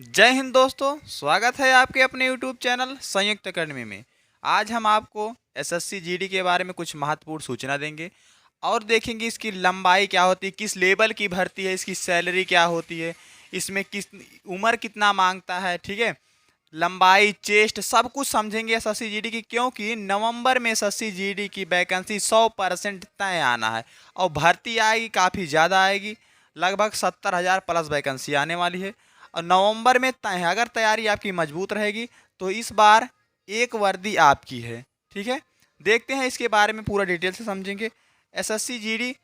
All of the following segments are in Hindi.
जय हिंद दोस्तों, स्वागत है आपके अपने YouTube चैनल संयुक्त अकेडमी में। आज हम आपको एसएससी जीडी के बारे में कुछ महत्वपूर्ण सूचना देंगे और देखेंगे इसकी लंबाई क्या होती है, किस लेवल की भर्ती है, इसकी सैलरी क्या होती है, इसमें किस उम्र कितना मांगता है, ठीक है। लंबाई, चेस्ट सब कुछ समझेंगे एसएससी जीडी की, क्योंकि नवंबर में एसएससी जीडी की वैकेंसी 100% तय आना है और भर्ती आएगी, काफ़ी ज़्यादा आएगी। लगभग 70,000 प्लस वैकेंसी आने वाली है और नवंबर में तय है। अगर तैयारी आपकी मजबूत रहेगी तो इस बार एक वर्दी आपकी है, ठीक है। देखते हैं इसके बारे में पूरा डिटेल से समझेंगे। एसएससी जीडी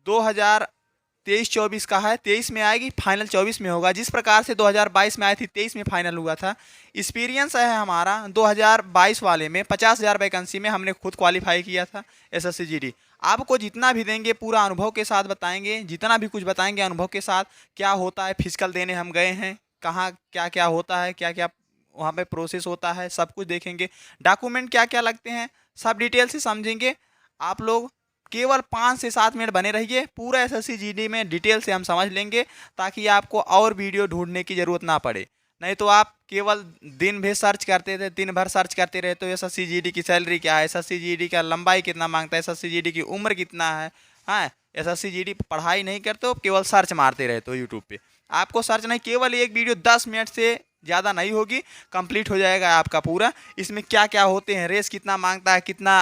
2023-24 का है, 23 में आएगी, फाइनल 24 में होगा। जिस प्रकार से 2022 में आई थी, 23 में फाइनल हुआ था। एक्सपीरियंस है हमारा 2022 वाले में 50,000 वैकेंसी में हमने खुद क्वालिफाई किया था एसएससी जीडी। आपको जितना भी देंगे पूरा अनुभव के साथ बताएंगे, जितना भी कुछ बताएंगे अनुभव के साथ। क्या होता है, फिजिकल देने हम गए हैं, कहाँ क्या क्या होता है, क्या क्या वहाँ पे प्रोसेस होता है, सब कुछ देखेंगे। डॉक्यूमेंट क्या क्या लगते हैं, सब डिटेल से समझेंगे। आप लोग केवल 5 से 7 मिनट बने रहिए, पूरा एसएससी जीडी में डिटेल से हम समझ लेंगे, ताकि आपको और वीडियो ढूंढने की ज़रूरत ना पड़े। नहीं तो आप केवल दिन भर सर्च करते थे, दिन भर सर्च करते रहे तो एसएससी जीडी की सैलरी क्या है, एसएससी जीडी का लंबाई कितना मांगता है, एसएससी जीडी की उम्र कितना है। हाँ, एसएससी जीडी पढ़ाई नहीं करते हो, केवल सर्च मारते रहते हो यूट्यूब पे। आपको सर्च नहीं, केवल एक वीडियो 10 मिनट से ज़्यादा नहीं होगी, कंप्लीट हो जाएगा आपका पूरा। इसमें क्या क्या होते हैं, रेस कितना मांगता है, कितना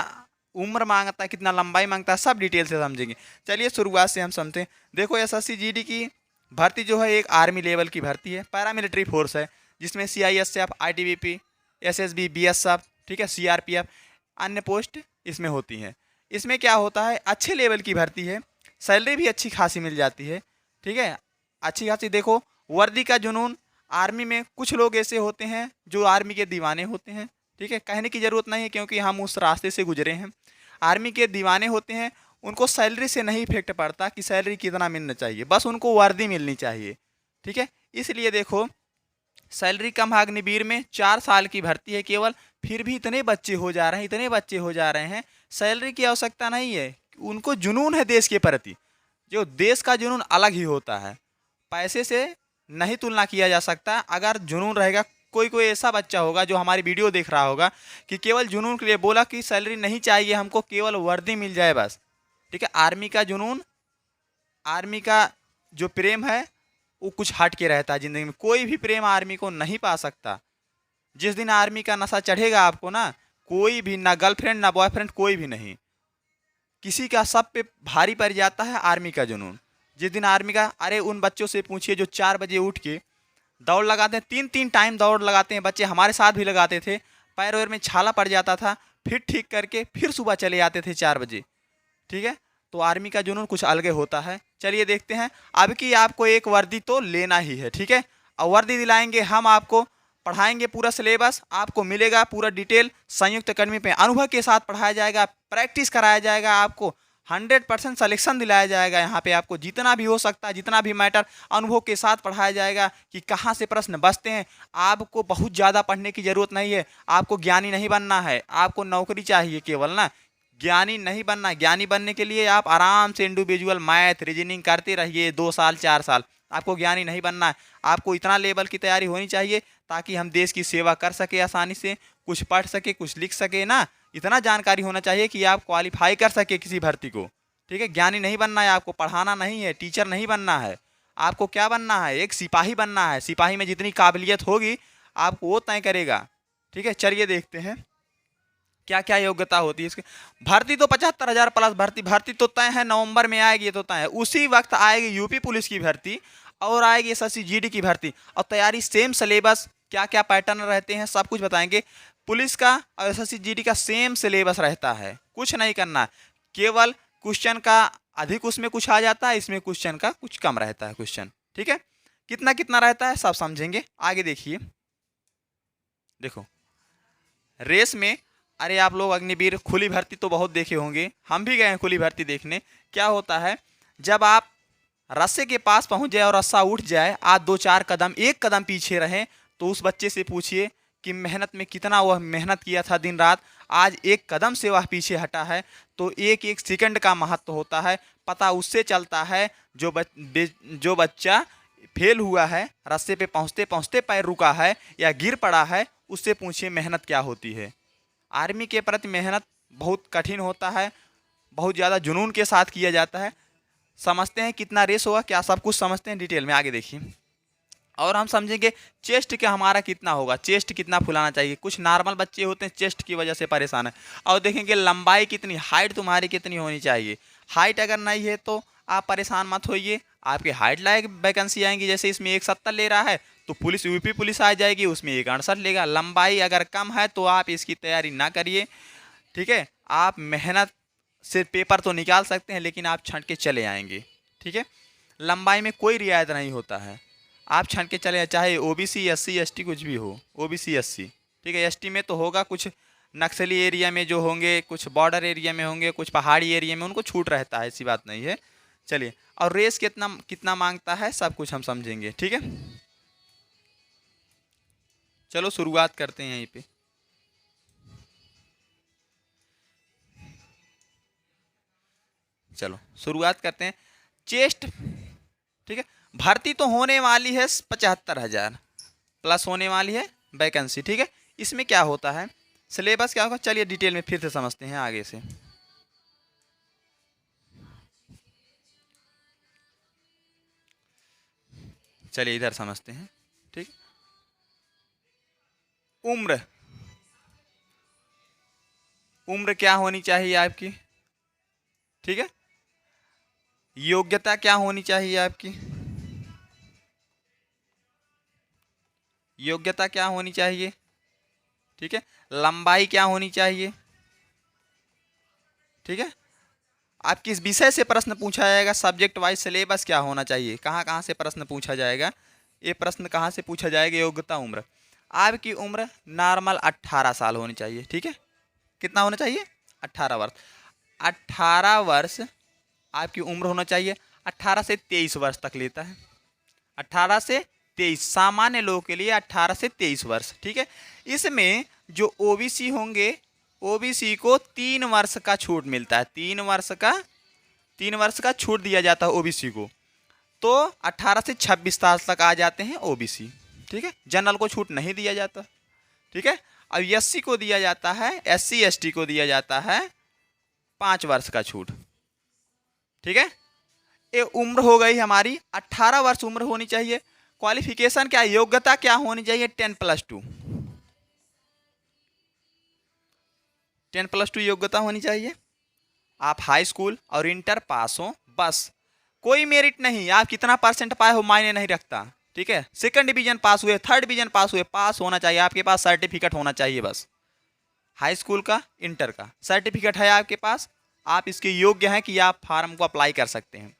उम्र मांगता है, कितना लंबाई मांगता है, सब डिटेल से समझेंगे। चलिए शुरुआत से हम समझते हैं। देखो, एसएससी जीडी की भर्ती जो है एक आर्मी लेवल की भर्ती है, पैरामिलिट्री फोर्स है, जिसमें सीआईएसएफ, आईटीबीपी, एसएसबी, बीएसएफ, ठीक है, सीआरपीएफ, अन्य पोस्ट इसमें होती हैं। इसमें क्या होता है, अच्छे लेवल की भर्ती है, सैलरी भी अच्छी खासी मिल जाती है, ठीक है, अच्छी खासी। देखो, वर्दी का जुनून, आर्मी में कुछ लोग ऐसे होते हैं जो आर्मी के दीवाने होते हैं, ठीक है, कहने की ज़रूरत नहीं है क्योंकि हम उस रास्ते से गुजरे हैं। आर्मी के दीवाने होते हैं, उनको सैलरी से नहीं इफेक्ट पड़ता कि सैलरी कितना मिलना चाहिए, बस उनको वर्दी मिलनी चाहिए, ठीक है। इसलिए देखो, सैलरी कम है। अग्निवीर में 4 साल की भर्ती है केवल, फिर भी इतने बच्चे हो जा रहे हैं, इतने बच्चे हो जा रहे हैं। सैलरी की आवश्यकता नहीं है, उनको जुनून है देश के प्रति। जो देश का जुनून अलग ही होता है, पैसे से नहीं तुलना किया जा सकता। अगर जुनून रहेगा, कोई कोई ऐसा बच्चा होगा जो हमारी वीडियो देख रहा होगा कि केवल जुनून के लिए बोला कि सैलरी नहीं चाहिए हमको, केवल वर्दी मिल जाए बस, ठीक है। आर्मी का जुनून, आर्मी का जो प्रेम है वो कुछ हट के रहता है ज़िंदगी में। कोई भी प्रेम आर्मी को नहीं पा सकता। जिस दिन आर्मी का नशा चढ़ेगा आपको ना, कोई भी, ना गर्लफ्रेंड ना बॉयफ्रेंड, कोई भी नहीं, किसी का सब पे भारी पड़ जाता है आर्मी का जुनून। जिस दिन आर्मी का, अरे उन बच्चों से पूछिए जो 4 बजे उठ के दौड़ लगाते हैं, 3-3 टाइम दौड़ लगाते हैं बच्चे, हमारे साथ भी लगाते थे। पैर वैर में छाला पड़ जाता था, फिर ठीक करके फिर सुबह चले आते थे 4 बजे, ठीक है। तो आर्मी का जुनून कुछ अलग होता है। चलिए देखते हैं। अब की आपको एक वर्दी तो लेना ही है, ठीक है। और वर्दी दिलाएंगे हम आपको, पढ़ाएंगे पूरा सिलेबस, आपको मिलेगा पूरा डिटेल संयुक्त अकेडमी पे, अनुभव के साथ पढ़ाया जाएगा, प्रैक्टिस कराया जाएगा, आपको 100% सिलेक्शन दिलाया जाएगा। यहाँ पे आपको जितना भी हो सकता है, जितना भी मैटर, अनुभव के साथ पढ़ाया जाएगा कि कहाँ से प्रश्न बचते हैं। आपको बहुत ज़्यादा पढ़ने की ज़रूरत नहीं है, आपको ज्ञानी नहीं बनना है, आपको नौकरी चाहिए केवल ना, ज्ञानी नहीं बनना। ज्ञानी बनने के लिए आप आराम से इंडिविजुअल मैथ रीजनिंग करते रहिए 2 साल 4 साल, आपको ज्ञानी नहीं बनना है। आपको इतना लेवल की तैयारी होनी चाहिए ताकि हम देश की सेवा कर सके आसानी से, कुछ पढ़ सके, कुछ लिख सके ना। इतना जानकारी होना चाहिए कि आप क्वालिफाई कर सके किसी भर्ती को, ठीक है। ज्ञानी नहीं बनना है, आपको पढ़ाना नहीं है, टीचर नहीं बनना है। आपको क्या बनना है, एक सिपाही बनना है। सिपाही में जितनी काबिलियत होगी आपको वो तय करेगा, ठीक है। चलिए देखते हैं क्या क्या योग्यता होती है इसकी। भर्ती तो 75,000 प्लस भर्ती तो तय है, नवंबर में आएगी, ये तो तय है। उसी वक्त आएगी यूपी पुलिस की भर्ती और आएगी एसएससी जीडी की भर्ती, और तैयारी सेम सिलेबस, क्या क्या पैटर्न रहते हैं सब कुछ बताएंगे। पुलिस का और एसएससी जीडी का सेम सिलेबस रहता है, कुछ नहीं करना, केवल क्वेश्चन का अधिक उसमें कुछ आ जाता है, इसमें क्वेश्चन का कुछ कम रहता है क्वेश्चन, ठीक है। कितना कितना रहता है सब समझेंगे, आगे देखिए। देखो, रेस में, अरे आप लोग अग्निवीर खुली भर्ती तो बहुत देखे होंगे, हम भी गए हैं खुली भर्ती देखने। क्या होता है, जब आप रस्से के पास पहुंच जाए और रस्सा उठ जाए, आज 2-4 कदम, 1 कदम पीछे रहें, तो उस बच्चे से पूछिए कि मेहनत में कितना वह मेहनत किया था दिन रात, आज 1 कदम से वह पीछे हटा है। तो एक एक सेकंड का महत्व होता है, पता उससे चलता है जो बच्चा फेल हुआ है, रास्ते पे पहुंचते पहुंचते पैर रुका है या गिर पड़ा है, उससे पूछिए मेहनत क्या होती है। आर्मी के प्रति मेहनत बहुत कठिन होता है, बहुत ज़्यादा जुनून के साथ किया जाता है। समझते हैं कितना रेस होगा, क्या सब कुछ समझते हैं डिटेल में, आगे देखिए। और हम समझेंगे चेस्ट का हमारा कितना होगा, चेस्ट कितना फुलाना चाहिए। कुछ नॉर्मल बच्चे होते हैं चेस्ट की वजह से परेशान है। और देखेंगे लंबाई कितनी, हाइट तुम्हारी कितनी होनी चाहिए। हाइट अगर नहीं है तो आप परेशान मत होइए, आपके हाइट लायक वैकेंसी आएंगी। जैसे इसमें 170 ले रहा है तो पुलिस यूपी पुलिस आ जाएगी, उसमें 168 लेगा। लंबाई अगर कम है तो आप इसकी तैयारी ना करिए, ठीक है। आप मेहनत से पेपर तो निकाल सकते हैं लेकिन आप छंट के चले आएंगे, ठीक है। लंबाई में कोई रियायत नहीं होता है, आप छंट के चले, चाहे ओबीसी एससी एसटी कुछ भी हो। ओबीसी एससी, ठीक है। एसटी में तो होगा कुछ नक्सली एरिया में जो होंगे, कुछ बॉर्डर एरिया में होंगे, कुछ पहाड़ी एरिया में, उनको छूट रहता है, ऐसी बात नहीं है। चलिए, और रेस कितना कितना मांगता है सब कुछ हम समझेंगे, ठीक है। चलो शुरुआत करते हैं यहीं पे। चलो शुरुआत करते हैं। चेस्ट, ठीक है। भर्ती तो होने वाली है 75,000 प्लस होने वाली है वैकेंसी, ठीक है। इसमें क्या होता है, सिलेबस क्या होगा, चलिए डिटेल में फिर से समझते हैं आगे से। चलिए इधर समझते हैं, ठीक। उम्र, उम्र क्या होनी चाहिए आपकी, ठीक है। योग्यता क्या होनी चाहिए आपकी, योग्यता क्या होनी चाहिए, ठीक है। लंबाई क्या होनी चाहिए, ठीक है। आप किस विषय से प्रश्न पूछा जाएगा, सब्जेक्ट वाइज सिलेबस क्या होना चाहिए, कहाँ कहाँ से प्रश्न पूछा जाएगा, ये प्रश्न कहाँ से पूछा जाएगा। योग्यता, उम्र, आपकी उम्र नॉर्मल 18 साल होनी चाहिए, ठीक है। कितना होना चाहिए, 18 वर्ष। 18 वर्ष आपकी उम्र होना चाहिए। 18 से 23 वर्ष तक लेता है, 18 से 23, सामान्य लोगों के लिए 18 से 23 वर्ष, ठीक है। इसमें जो ओबीसी होंगे, ओबीसी को 3 वर्ष का छूट मिलता है, 3 वर्ष का छूट दिया जाता है ओबीसी को। तो 18 से 26 साल तक आ जाते हैं ओबीसी, ठीक है। जनरल को छूट नहीं दिया जाता, ठीक है। अब एससी को दिया जाता है, एससी एसटी को दिया जाता है 5 वर्ष का छूट, ठीक है। ये उम्र हो गई हमारी, 18 वर्ष उम्र होनी चाहिए। क्वालिफिकेशन क्या, योग्यता क्या होनी चाहिए, 10+2, 10+2 योग्यता होनी चाहिए। आप हाई स्कूल और इंटर पास हो बस, कोई मेरिट नहीं, आप कितना परसेंट पाए हो मायने नहीं रखता, ठीक है। सेकंड डिवीजन पास हुए, थर्ड डिवीजन पास हुए, पास होना चाहिए, आपके पास सर्टिफिकेट होना चाहिए बस। हाई स्कूल का, इंटर का सर्टिफिकेट है आपके पास, आप इसके योग्य हैं कि आप फार्म को अप्लाई कर सकते हैं,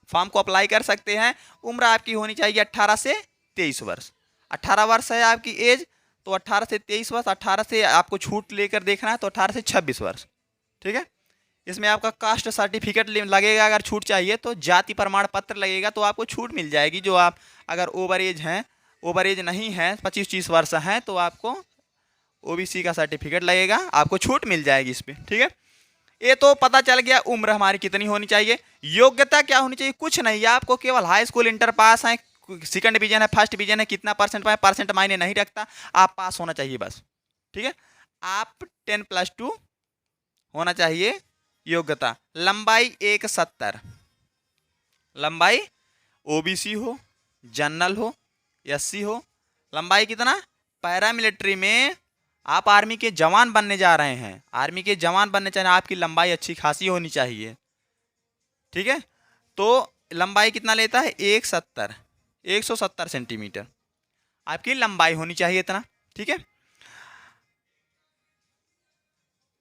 फॉर्म को अप्लाई कर सकते हैं। उम्र आपकी होनी चाहिए 18 से 23 वर्ष। 18 वर्ष है आपकी एज, तो 18 से 23 वर्ष। 18 से आपको छूट लेकर देखना है तो 18 से 26 वर्ष, ठीक है। इसमें आपका कास्ट सर्टिफिकेट लगेगा, अगर छूट चाहिए तो जाति प्रमाण पत्र लगेगा, तो आपको छूट मिल जाएगी। जो आप अगर ओवर एज हैं, ओवर एज नहीं है, 25-30 वर्ष हैं, तो आपको ओबीसी का सर्टिफिकेट लगेगा, आपको छूट मिल जाएगी इस पर, ठीक है। ये तो पता चल गया उम्र हमारी कितनी होनी चाहिए। योग्यता क्या होनी चाहिए, कुछ नहीं, आपको केवल हाई स्कूल इंटर पास है, सेकंड डिवीजन है, फर्स्ट डिवीजन है, कितना परसेंट पाए, परसेंट मायने नहीं रखता, आप पास होना चाहिए बस, ठीक है। आप 10+2 होना चाहिए योग्यता। लंबाई 170, लंबाई ओबीसी हो, जनरल हो, एससी हो, लंबाई कितना। पैरामिलिट्री में आप आर्मी के जवान बनने जा रहे हैं, आर्मी के जवान बनने चाहिए, आपकी लंबाई अच्छी खासी होनी चाहिए, ठीक है। तो लंबाई कितना लेता है, 170 सेंटीमीटर आपकी लंबाई होनी चाहिए, इतना, ठीक है।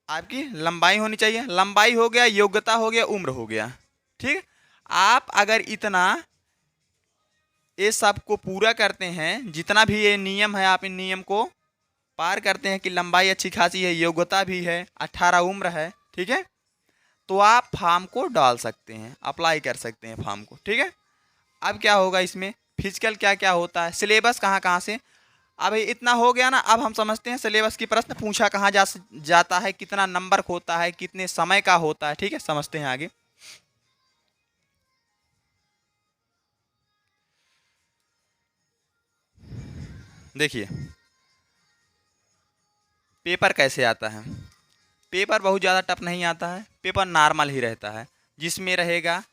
आपकी लंबाई होनी चाहिए, लंबाई हो गया, योग्यता हो गया, उम्र हो गया, ठीक। आप अगर इतना ये सब को पूरा करते हैं, जितना भी ये नियम है, आप इन नियम को पार करते हैं कि लंबाई अच्छी खासी है, योग्यता भी है, 18 उम्र है, ठीक है, तो आप फॉर्म को डाल सकते हैं, अप्लाई कर सकते हैं फॉर्म को, ठीक है। अब क्या होगा इसमें, फिजिकल क्या क्या होता है, सिलेबस कहाँ कहाँ से। अब इतना हो गया ना, अब हम समझते हैं सिलेबस की प्रश्न पूछा कहाँ जाता है, कितना नंबर होता है, कितने समय का होता है, ठीक है, समझते हैं आगे। देखिए पेपर कैसे आता है। पेपर बहुत ज़्यादा टफ नहीं आता है, पेपर नॉर्मल ही रहता है, जिसमें रहेगा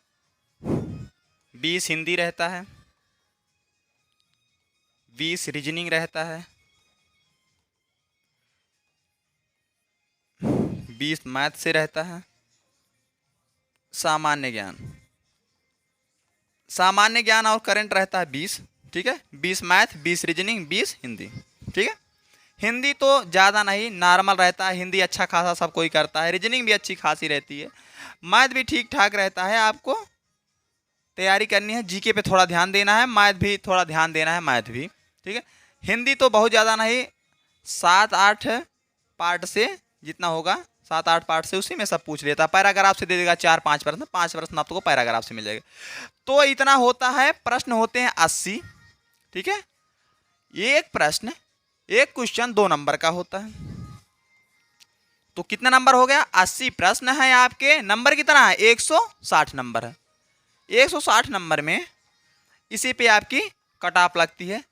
20 हिंदी रहता है, 20 रीजनिंग रहता है, 20 मैथ से रहता है, सामान्य ज्ञान, सामान्य ज्ञान और करंट रहता है 20। ठीक है, 20 मैथ, 20 रीजनिंग, 20 हिंदी। ठीक है, हिंदी तो ज़्यादा नहीं, नॉर्मल रहता है, हिंदी अच्छा खासा सब कोई करता है, रीजनिंग भी अच्छी खासी रहती है, मैथ भी ठीक ठाक रहता है। आपको तैयारी करनी है, जीके पे थोड़ा ध्यान देना है, मैथ भी थोड़ा ध्यान देना है, मैथ भी। ठीक है, हिंदी तो बहुत ज़्यादा नहीं, 7-8 पार्ट से जितना होगा, 7-8 पार्ट से उसी में सब पूछ लेता है। पैराग्राफ से दे देगा 4-5 प्रश्न, 5 प्रश्न आपको पैराग्राफ से मिल जाएगा। तो इतना होता है, प्रश्न होते हैं 80। ठीक है, एक प्रश्न, एक क्वेश्चन 2 नंबर का होता है। तो कितना नंबर हो गया? 80 प्रश्न है आपके, नंबर कितना है? 160 नंबर है। 160 नंबर में इसी पे आपकी कट ऑफ लगती है,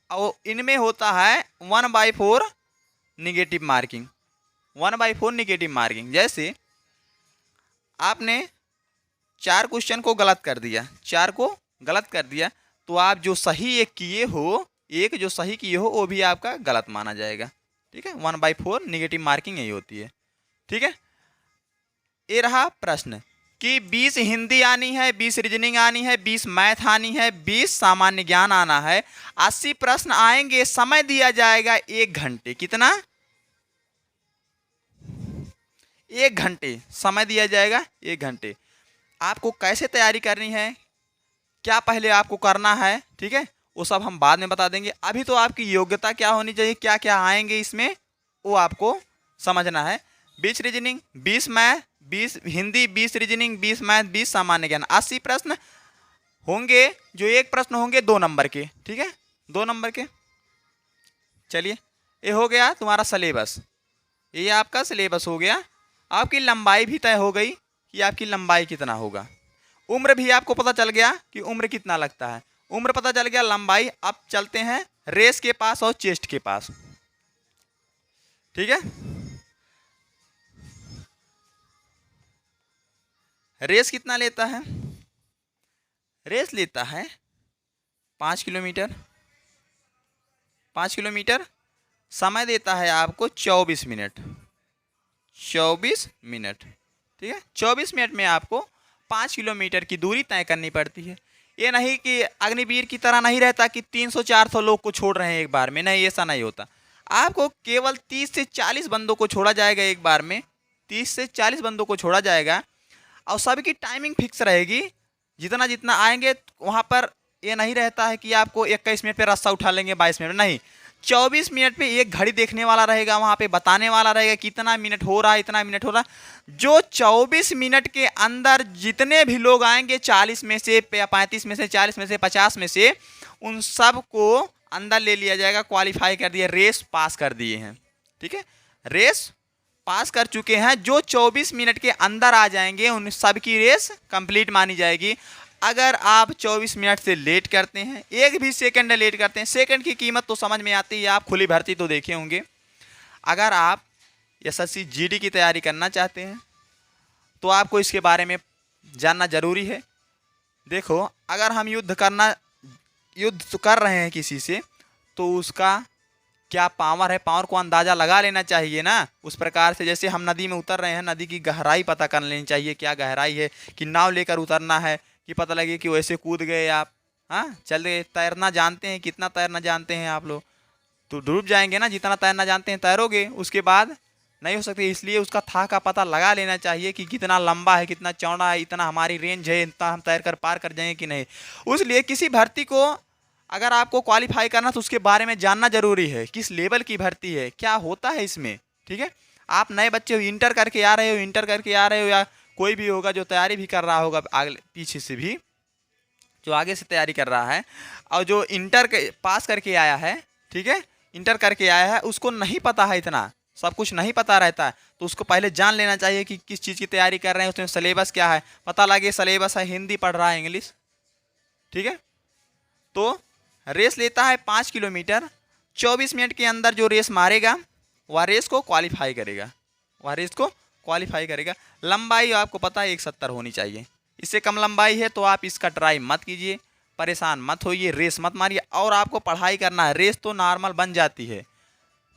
और इनमें होता है 1/4 निगेटिव मार्किंग। 1/4 निगेटिव मार्किंग, जैसे आपने 4 क्वेश्चन को गलत कर दिया, 4 को गलत कर दिया, तो आप जो सही एक किए हो, एक जो सही किए हो वो भी आपका गलत माना जाएगा। ठीक है, 1/4 निगेटिव मार्किंग यही होती है। ठीक है, ये रहा प्रश्न कि 20 हिंदी आनी है, 20 रीजनिंग आनी है, 20 मैथ आनी है, 20 सामान्य ज्ञान आना है। 80 प्रश्न आएंगे, समय दिया जाएगा 1 घंटे। कितना? 1 घंटे समय दिया जाएगा, 1 घंटे। आपको कैसे तैयारी करनी है, क्या पहले आपको करना है, ठीक है, वो सब हम बाद में बता देंगे। अभी तो आपकी योग्यता क्या होनी चाहिए, क्या क्या आएंगे इसमें, वो आपको समझना है। 20 reasoning, 20 math, 20 Hindi, 20 reasoning, 20 math, 20 सामान्य ज्ञान, 80 प्रश्न होंगे। जो एक प्रश्न होंगे 2 नंबर के। ठीक है, 2 नंबर के। चलिए, ये हो गया तुम्हारा सिलेबस, ये आपका सिलेबस हो गया। आपकी लंबाई भी तय हो गई कि आपकी लंबाई कितना होगा। उम्र भी आपको पता चल गया कि उम्र कितना लगता है, उम्र पता चल गया, लंबाई। अब चलते हैं रेस के पास और चेस्ट के पास। ठीक है, रेस कितना लेता है? रेस लेता है 5 किलोमीटर। 5 किलोमीटर, समय देता है आपको 24 मिनट। 24 मिनट। ठीक है, 24 मिनट में आपको 5 किलोमीटर की दूरी तय करनी पड़ती है। ये नहीं कि अग्निवीर की तरह नहीं रहता कि 300-400 लोग को छोड़ रहे हैं एक बार में, नहीं, ऐसा नहीं होता। आपको केवल 30 से 40 बंदों को छोड़ा जाएगा एक बार में, 30 से 40 बंदों को छोड़ा जाएगा, और सबकी टाइमिंग फिक्स रहेगी। जितना जितना आएंगे वहाँ पर ये नहीं रहता है कि आपको 21 मिनट पे रास्ता उठा लेंगे, 22 मिनट नहीं, 24 मिनट पे एक घड़ी देखने वाला रहेगा, वहाँ पे बताने वाला रहेगा कितना मिनट हो रहा है, इतना मिनट हो रहा है। जो 24 मिनट के अंदर जितने भी लोग आएंगे, 40 में से 35 में से, 40 में से, 50 में से, उन सब को अंदर ले लिया जाएगा, क्वालिफाई कर दिया, रेस पास कर दिए हैं। ठीक है, रेस पास कर चुके हैं। जो 24 मिनट के अंदर आ जाएंगे उन सब की रेस कंप्लीट मानी जाएगी। अगर आप 24 मिनट से लेट करते हैं, एक भी सेकंड लेट करते हैं, सेकंड की कीमत तो समझ में आती है, आप खुली भर्ती तो देखे होंगे। अगर आप एसएससी जीडी की तैयारी करना चाहते हैं तो आपको इसके बारे में जानना जरूरी है। देखो, अगर हम युद्ध कर रहे हैं किसी से, तो उसका क्या पावर है, पावर को अंदाज़ा लगा लेना चाहिए ना। उस प्रकार से जैसे हम नदी में उतर रहे हैं, नदी की गहराई पता कर लेनी चाहिए, क्या गहराई है, कि नाव लेकर उतरना है कि पता लगे कि वैसे कूद गए आप, हाँ चल गए। तैरना जानते हैं, कितना तैरना जानते हैं आप लोग? तो डूब जाएंगे ना। जितना तैरना जानते हैं तैरोगे, उसके बाद नहीं हो सकती। इसलिए उसका था का पता लगा लेना चाहिए कि कितना लंबा है, कितना चौड़ा है, इतना हमारी रेंज है, इतना हम तैर कर पार कर जाएंगे कि नहीं। उसलिए किसी भर्ती को अगर आपको क्वालिफाई करना तो उसके बारे में जानना जरूरी है, किस लेवल की भर्ती है, क्या होता है इसमें। ठीक है, आप नए बच्चे हो, इंटर करके आ रहे हो, या कोई भी होगा जो तैयारी भी कर रहा होगा आगे पीछे से भी, जो आगे से तैयारी कर रहा है, और जो इंटर पास करके आया है, ठीक है, इंटर करके आया है, उसको नहीं पता है, इतना सब कुछ नहीं पता रहता है। तो उसको पहले जान लेना चाहिए कि किस चीज़ की तैयारी कर रहे हैं, उसमें सिलेबस क्या है, पता लगे सिलेबस है हिंदी पढ़ रहा है, इंग्लिश। ठीक है, तो रेस लेता है 5 किलोमीटर, 24 मिनट के अंदर जो रेस मारेगा वह रेस को क्वालिफाई करेगा, वह रेस को क्वालिफाई करेगा। लंबाई आपको पता है 170 होनी चाहिए, इससे कम लंबाई है तो आप इसका ट्राई मत कीजिए, परेशान मत होइए, रेस मत मारिए। और आपको पढ़ाई करना है, रेस तो नॉर्मल बन जाती है,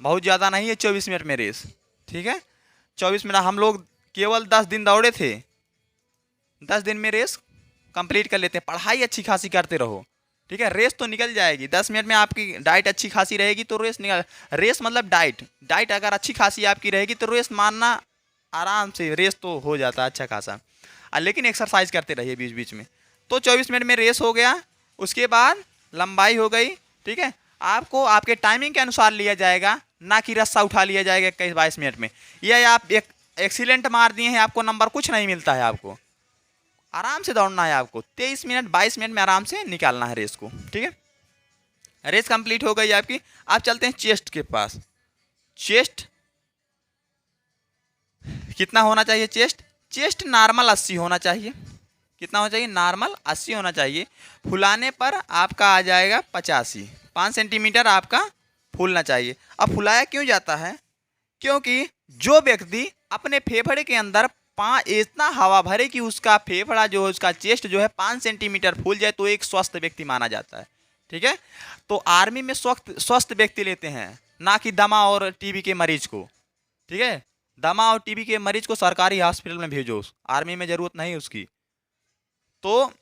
बहुत ज़्यादा नहीं है 24 मिनट में रेस, ठीक है। 24 मिनट हम लोग केवल 10 दिन दौड़े थे, 10 दिन में रेस कंप्लीट कर लेते हैं। पढ़ाई अच्छी खासी करते रहो, ठीक है, रेस तो निकल जाएगी। 10 मिनट में आपकी डाइट अच्छी खासी रहेगी तो रेस निकल, रेस मतलब डाइट अगर अच्छी खासी आपकी रहेगी तो रेस मारना आराम से, रेस तो हो जाता है अच्छा खासा। लेकिन एक्सरसाइज करते रहिए बीच बीच में। तो 24 मिनट में रेस हो गया, उसके बाद लंबाई हो गई, ठीक है। आपको आपके टाइमिंग के अनुसार लिया जाएगा, ना कि रस्सा उठा लिया जाएगा 21-22 मिनट में। यह आप एक एक्सीलेंट मार दिए हैं, आपको नंबर कुछ नहीं मिलता है। आपको आराम से दौड़ना है, आपको 23 मिनट 22 मिनट में आराम से निकालना है रेस को, ठीक है। रेस कंप्लीट हो गई आपकी। आप चलते हैं चेस्ट के पास। चेस्ट कितना होना चाहिए? चेस्ट नॉर्मल 80 होना चाहिए। कितना होना चाहिए? नॉर्मल 80 होना चाहिए। फुलाने पर आपका आ जाएगा 85, 5 सेंटीमीटर आपका फूलना चाहिए। अब फुलाया क्यों जाता है? क्योंकि जो व्यक्ति अपने फेफड़े के अंदर इतना हवा भरे कि उसका फेफड़ा जो है, उसका चेस्ट जो है 5 सेंटीमीटर फूल जाए तो एक स्वस्थ व्यक्ति माना जाता है, ठीक है। तो आर्मी में स्वस्थ व्यक्ति लेते हैं, ना कि दमा और टीबी के मरीज को, ठीक है। दमा और टीबी के मरीज को सरकारी हॉस्पिटल में भेजो, आर्मी में ज़रूरत नहीं उसकी। तो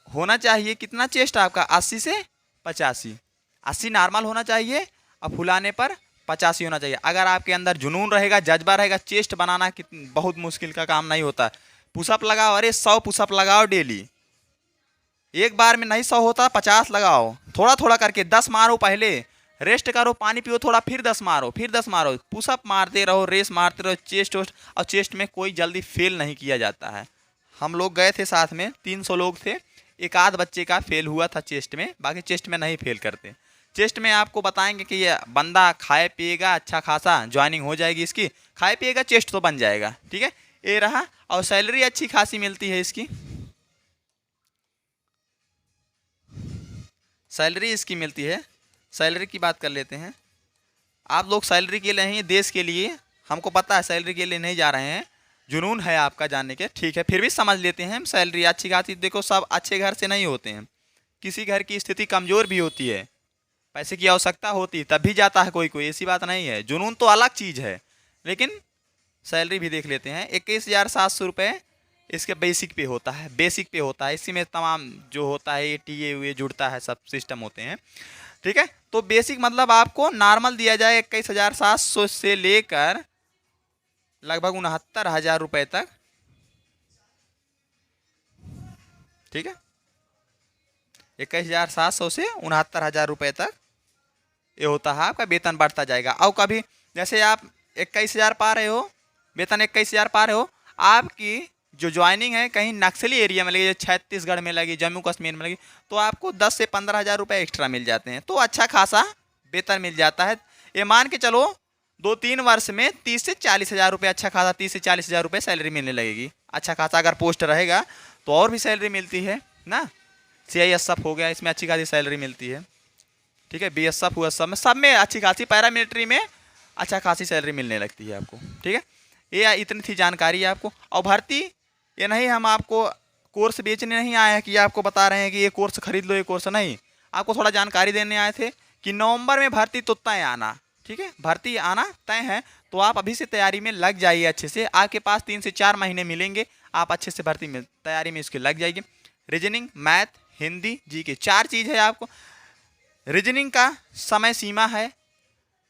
होना चाहिए कितना चेस्ट आपका? 80 से 85। 80 नॉर्मल होना चाहिए और फुलाने पर 85 होना चाहिए। अगर आपके अंदर जुनून रहेगा, जज्बा रहेगा, चेस्ट बनाना बहुत मुश्किल का काम नहीं होता। पुशअप लगाओ, अरे 100 पुशअप लगाओ डेली, एक बार में नहीं 100 होता, 50 लगाओ, थोड़ा थोड़ा करके 10 मारो, पहले रेस्ट करो, पानी पियो थोड़ा, फिर 10 मारो, फिर 10 मारो, पुशअप मारते रहो, रेस मारते रहो। चेस्ट और चेस्ट में कोई जल्दी फेल नहीं किया जाता है। हम लोग गए थे साथ में, 300 लोग थे, एक आध बच्चे का फेल हुआ था चेस्ट में, बाकी चेस्ट में नहीं फेल करते। चेस्ट में आपको बताएंगे कि ये बंदा खाए पिएगा, अच्छा खासा ज्वाइनिंग हो जाएगी इसकी, खाए पिएगा चेस्ट तो बन जाएगा, ठीक है। ये रहा। और सैलरी अच्छी खासी मिलती है इसकी, सैलरी इसकी मिलती है। सैलरी की बात कर लेते हैं। आप लोग सैलरी के लिए नहीं, देश के लिए, हमको पता है सैलरी के लिए नहीं जा रहे हैं, जुनून है आपका जानने के, ठीक है, फिर भी समझ लेते हैं। सैलरी अच्छी खासी, देखो सब अच्छे घर से नहीं होते हैं, किसी घर की स्थिति कमज़ोर भी होती है, पैसे की आवश्यकता होती है तब भी जाता है कोई कोई, ऐसी बात नहीं है। जुनून तो अलग चीज़ है, लेकिन सैलरी भी देख लेते हैं। 21,700 रुपये इसके बेसिक पे होता है, बेसिक पे होता है। इसी में तमाम जो होता है, ये टीए हुए जुड़ता है, सब सिस्टम होते हैं, ठीक है। तो बेसिक मतलब आपको नॉर्मल दिया जाए 21,700 से लेकर लगभग 69,000 रुपये तक, ठीक है। 21,700 से 69,000 रुपये तक ये होता है आपका। वेतन बढ़ता जाएगा। और कभी जैसे आप 21,000 पा रहे हो, वेतन 21,000 पा रहे हो, आपकी जो ज्वाइनिंग है कहीं नक्सली एरिया में लगी, छत्तीसगढ़ में लगी, जम्मू कश्मीर में लगी, तो आपको 10 से 15,000 रुपये एक्स्ट्रा मिल जाते हैं। तो अच्छा खासा वेतन मिल जाता है। ये मान के चलो 2-3 वर्ष में 30 से 40,000 रुपये, अच्छा खासा 30 से 40,000 रुपये सैलरी मिलने लगेगी। अच्छा खासा अगर पोस्ट रहेगा तो और भी सैलरी मिलती है ना। CISF हो गया, इसमें अच्छी खासी सैलरी मिलती है, ठीक है। BSF हुआ, सब में अच्छी खासी, पैरामिलिट्री में अच्छा खासी सैलरी मिलने लगती है आपको, ठीक है। ये इतनी थी जानकारी आपको। और भर्ती ये नहीं, हम आपको कोर्स बेचने नहीं आए हैं कि आपको बता रहे हैं कि ये कोर्स खरीद लो, ये कोर्स नहीं, आपको थोड़ा जानकारी देने आए थे कि नवंबर में भर्ती तो तय आना, ठीक है, भर्ती आना तय है। तो आप अभी से तैयारी में लग जाइए अच्छे से। आपके पास 3 से 4 महीने मिलेंगे, आप अच्छे से भर्ती में तैयारी में इसके लग जाइए। रीजनिंग, मैथ, हिंदी, जीके, 4 चीज़ है आपको। रीजनिंग का समय सीमा है,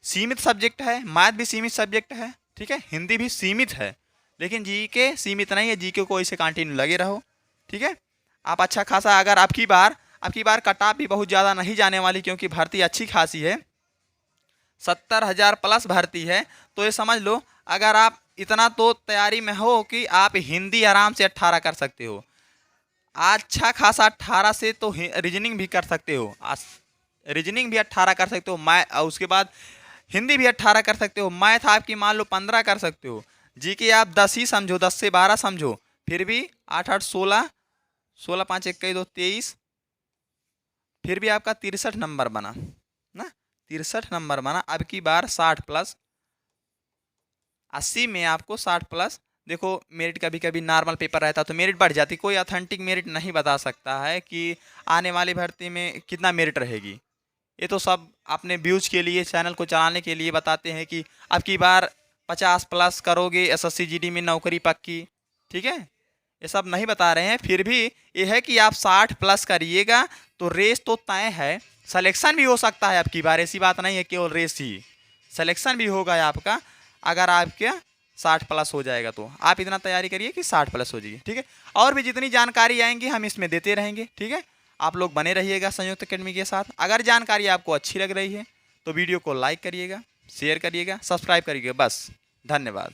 सीमित सब्जेक्ट है, मैथ भी सीमित सब्जेक्ट है, ठीक है, हिंदी भी सीमित है, लेकिन जीके सीमित नहीं है। जीके को ऐसे कंटिन्यू लगे रहो, ठीक है। आप अच्छा खासा, अगर आपकी बार कट ऑफ भी बहुत ज़्यादा नहीं जाने वाली, क्योंकि भर्ती अच्छी खासी है, 70,000 प्लस भर्ती है। तो ये समझ लो, अगर आप इतना तो तैयारी में हो कि आप हिंदी आराम से 18 कर सकते हो, अच्छा खासा 18 से तो रीजनिंग भी कर सकते हो, रीजनिंग भी 18 कर सकते हो, और उसके बाद हिंदी भी 18 कर सकते हो, मैथ आपकी मान लो 15 कर सकते हो, जीके आप 10 ही समझो, 10 से 12 समझो, फिर भी 8 8 16, 16 5 21 2 23, फिर भी आपका 63 नंबर बना ना। 63 नंबर बना। अब की बार 60 प्लस 80 में आपको 60 प्लस, देखो मेरिट कभी कभी नॉर्मल पेपर रहता तो मेरिट बढ़ जाती, कोई ऑथेंटिक मेरिट नहीं बता सकता है कि आने वाली भर्ती में कितना मेरिट रहेगी। ये तो सब अपने व्यूज के लिए, चैनल को चलाने के लिए बताते हैं कि अब की बार 50 प्लस करोगे एसएससी जीडी में नौकरी पक्की। ठीक है, ये सब नहीं बता रहे हैं। फिर भी ये है कि आप 60 प्लस करिएगा तो रेस तो तय है, सिलेक्शन भी हो सकता है। अब की बार ऐसी बात नहीं है केवल रेस ही, सिलेक्शन भी होगा आपका अगर आपके 60 प्लस हो जाएगा। तो आप इतना तैयारी करिए कि 60 प्लस हो जाइए। ठीक है, और भी जितनी जानकारी आएंगी हम इसमें देते रहेंगे। ठीक है, आप लोग बने रहिएगा संयुक्त अकेडमी के साथ। अगर जानकारी आपको अच्छी लग रही है तो वीडियो को लाइक करिएगा, शेयर करिएगा, सब्सक्राइब करिएगा। बस, धन्यवाद।